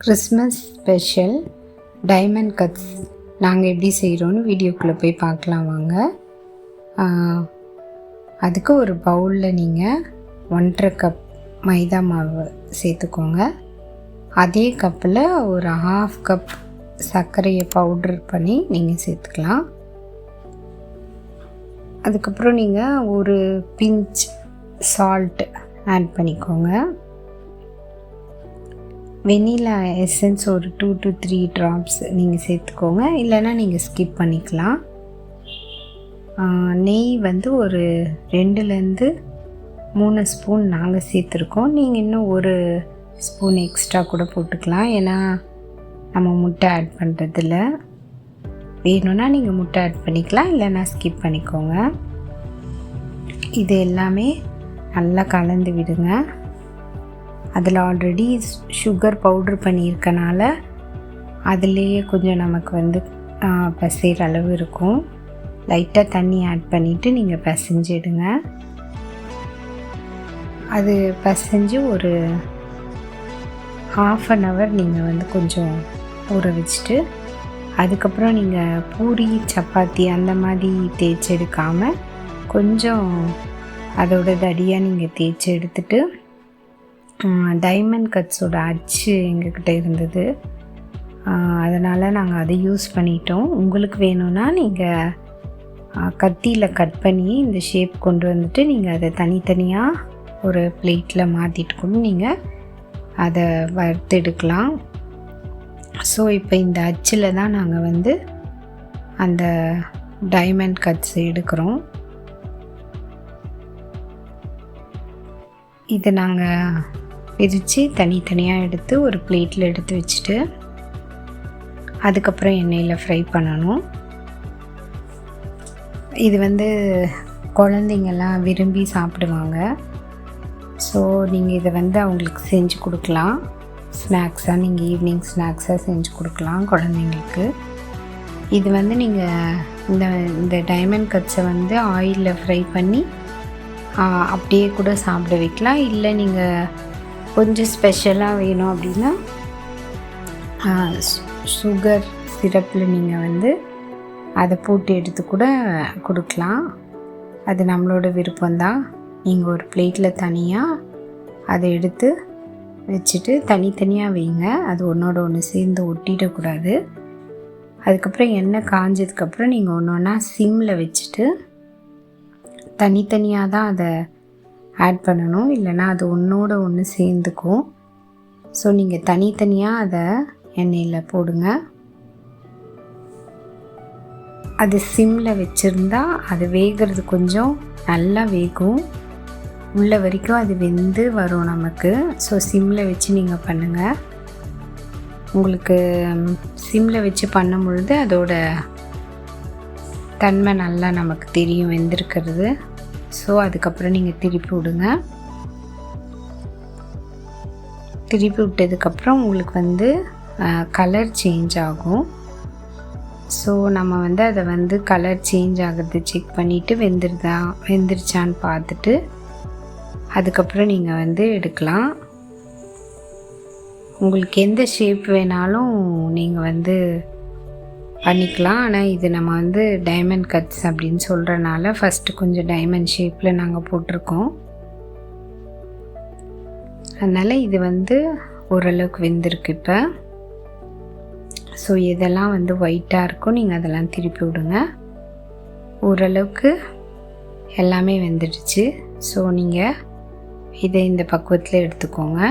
Christmas special diamond cuts நாங்கள் எப்படி செய்கிறோன்னு வீடியோக்குள்ளே போய் பார்க்கலாம் வாங்க. அதுக்கு ஒரு பவுலில் நீங்கள் 1.5 கப் மைதா மாவு சேர்த்துக்கோங்க. அதே கப்பில் ஒரு 1/2 கப் சர்க்கரையை பவுட்ரு பண்ணி நீங்கள் சேர்த்துக்கலாம். அதுக்கப்புறம் நீங்கள் ஒரு பிஞ்ச் சால்ட் ஆட் பண்ணிக்கோங்க. வெனிலா எசன்ஸ் ஒரு 2 to 3 ட்ராப்ஸ் நீங்கள் சேர்த்துக்கோங்க, இல்லைன்னா நீங்கள் ஸ்கிப் பண்ணிக்கலாம். நெய் வந்து ஒரு 2-3 ஸ்பூன் நாங்கள் சேர்த்துருக்கோம். நீங்கள் இன்னும் ஒரு ஸ்பூன் எக்ஸ்ட்ரா கூட போட்டுக்கலாம், ஏன்னா நம்ம முட்டை ஆட் பண்ணுறதில்ல. வேணும்னா நீங்கள் முட்டை ஆட் பண்ணிக்கலாம், இல்லைன்னா ஸ்கிப் பண்ணிக்கோங்க. இது எல்லாமே நல்லா கலந்து விடுங்க. அதில் ஆல்ரெடி சுகர் பவுட்ரு பண்ணியிருக்கனால அதுலேயே கொஞ்சம் நமக்கு வந்து பிசைகிற அளவு இருக்கும். லைட்டாக தண்ணி ஆட் பண்ணிவிட்டு நீங்கள் பிசைஞ்சிடுங்க. அது பிசைஞ்சு ஒரு 1/2 hour நீங்கள் வந்து கொஞ்சம் ஊற வச்சுட்டு, அதுக்கப்புறம் நீங்கள் பூரி சப்பாத்தி அந்த மாதிரி தேய்ச்சி எடுக்காமல் கொஞ்சம் அதோட தடியாக நீங்கள் தேய்ச்சி எடுத்துட்டு, டைமண்ட் கட்ஸோட அச்சு எங்ககிட்ட இருந்தது, அதனால் நாங்கள் அதை யூஸ் பண்ணிட்டோம். உங்களுக்கு வேணும்னா நீங்கள் கத்தியில் கட் பண்ணி இந்த ஷேப் கொண்டு வந்துட்டு நீங்கள் அதை தனித்தனியாக ஒரு பிளேட்டில் மாற்றிட்டு கூட நீங்கள் அதை வறுத்து எடுக்கலாம். ஸோ இப்போ இந்த அச்சில் தான் நாங்கள் வந்து அந்த டைமண்ட் கட்ஸ் எடுக்கிறோம். இதை நாங்கள் பிரித்து தனித்தனியாக எடுத்து ஒரு பிளேட்டில் எடுத்து வச்சுட்டு, அதுக்கப்புறம் எண்ணெயில் ஃப்ரை பண்ணணும். இது வந்து குழந்தைங்கள்லாம் விரும்பி சாப்பிடுவாங்க. ஸோ நீங்கள் இதை வந்து அவங்களுக்கு செஞ்சு கொடுக்கலாம். ஸ்நாக்ஸாக நீங்கள் ஈவினிங் ஸ்நாக்ஸாக செஞ்சு கொடுக்கலாம் குழந்தைங்களுக்கு. இது வந்து நீங்கள் இந்த டைமண்ட் கட்ஸை வந்து ஆயிலில் ஃப்ரை பண்ணி அப்படியே கூட சாப்பிட வைக்கலாம். இல்லை நீங்கள் கொஞ்சம் ஸ்பெஷலாக வேணும் அப்படின்னா சுகர் சிரப்பில் நீங்கள் வந்து அதை போட்டு எடுத்து கூட கொடுக்கலாம். அது நம்மளோட விருப்பம்தான். நீங்கள் ஒரு பிளேட்டில் தனியாக அதை எடுத்து வச்சுட்டு தனித்தனியாக வைங்க. அது ஒன்றோட ஒன்று சேர்ந்து ஒட்டிடக்கூடாது. அதுக்கப்புறம் எண்ணெய் காஞ்சதுக்கப்புறம் நீங்கள் ஒன்று ஒன்றா சிம்மில் வச்சுட்டு தனித்தனியாக தான் அதை ஆட் பண்ணணும், இல்லைன்னா அது ஒன்றோட ஒன்று சேர்ந்துக்கும். ஸோ நீங்கள் தனித்தனியாக அதை எண்ணெயில் போடுங்க. அது சிம்மில் வச்சுருந்தா அது வேகிறது கொஞ்சம் நல்லா வேகும், உள்ள வரைக்கும் அது வெந்து வரும் நமக்கு. ஸோ சிம்மில் வச்சு நீங்கள் பண்ணுங்கள். உங்களுக்கு சிம்மில் வச்சு பண்ணும் பொழுது அதோட தன்மை நல்லா நமக்கு தெரியும் வெந்திருக்கிறது. ஸோ அதுக்கப்புறம் நீங்கள் திருப்பி விடுங்க. திருப்பி விட்டதுக்கப்புறம் உங்களுக்கு வந்து கலர் சேஞ்ச் ஆகும். ஸோ நம்ம வந்து அதை வந்து கலர் சேஞ்ச் ஆகிறது செக் பண்ணிவிட்டு வெந்துருச்சான்னு பார்த்துட்டு அதுக்கப்புறம் நீங்கள் வந்து எடுக்கலாம். உங்களுக்கு எந்த ஷேப் வேணாலும் நீங்கள் வந்து பண்ணிக்கலாம். ஆனால் இது நம்ம வந்து டைமண்ட் கட்ஸ் அப்படின்னு சொல்கிறனால ஃபஸ்ட்டு கொஞ்சம் டைமண்ட் ஷேப்பில் நாங்கள் போட்டிருக்கோம். அதனால் இது வந்து ஓரளவுக்கு வெந்திருக்கு இப்போ. ஸோ இதெல்லாம் வந்து ஒயிட்டாக இருக்கும், நீங்கள் அதெல்லாம் திருப்பி விடுங்க. ஓரளவுக்கு எல்லாமே வெந்துடுச்சு. ஸோ நீங்கள் இதை இந்த பக்குவத்தில் எடுத்துக்கோங்க.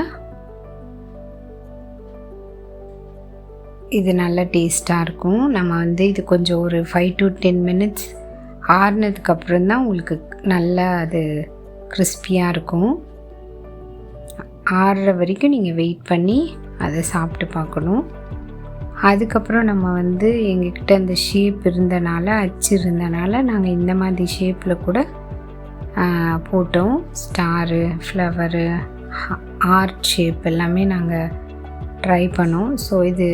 இது நல்ல டேஸ்ட்டாக இருக்கும். நம்ம வந்து இது கொஞ்சம் ஒரு 5 to 10 minutes ஆறுனதுக்கப்புறம் தான் உங்களுக்கு நல்லா அது கிறிஸ்பியாக இருக்கும். ஆறுற வரைக்கும் நீங்கள் வெயிட் பண்ணி அதை சாப்பிட்டு பார்க்கணும். அதுக்கப்புறம் நம்ம வந்து எங்ககிட்ட அந்த ஷேப் இருந்தனால, அச்சு இருந்தனால நாங்கள் இந்த மாதிரி ஷேப்பில் கூட போட்டோம். ஸ்டாரு, ஃப்ளவரு, ஆர்ட் ஷேப் எல்லாமே நாங்கள் ட்ரை பண்ணோம். ஸோ இது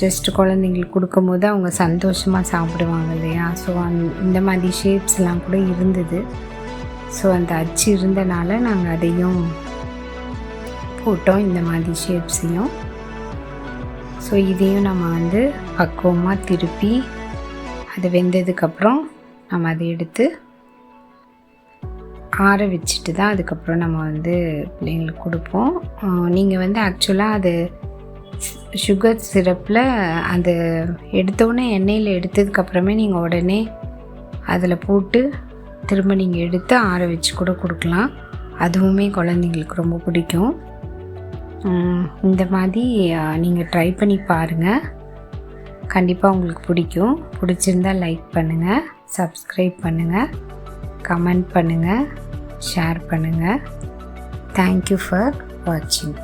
ஜஸ்ட் குழந்தைங்களுக்கு கொடுக்கும்போது அவங்க சந்தோஷமாக சாப்பிடுவாங்க இல்லையா. ஸோ இந்த மாதிரி ஷேப்ஸ்லாம் கூட இருந்தது. ஸோ அந்த அச்சு இருந்தனால நாங்கள் அதையும் போட்டோம், இந்த மாதிரி ஷேப்ஸையும். ஸோ இதையும் நம்ம வந்து பக்குவமாக திருப்பி அது வெந்ததுக்கப்புறம் நம்ம அதை எடுத்து ஆற வச்சுட்டு தான் அதுக்கப்புறம் நம்ம வந்து பிள்ளைங்களுக்கு கொடுப்போம். நீங்கள் வந்து ஆக்சுவலாக அது சுகர் சிரப்பில் அந்த எடுத்தோடனே எண்ணெயில் எடுத்ததுக்கப்புறமே நீங்கள் உடனே அதில் போட்டு திரும்ப நீங்கள் எடுத்து ஆற வச்சு கூட கொடுக்கலாம். அதுவுமே குழந்தைங்களுக்கு ரொம்ப பிடிக்கும். இந்த மாதிரி நீங்கள் ட்ரை பண்ணி பாருங்கள். கண்டிப்பாக உங்களுக்கு பிடிக்கும். பிடிச்சிருந்தால் லைக் பண்ணுங்கள், சப்ஸ்கிரைப் பண்ணுங்கள், கமெண்ட் பண்ணுங்கள், ஷேர் பண்ணுங்கள். தேங்க்யூ ஃபார் வாட்சிங்.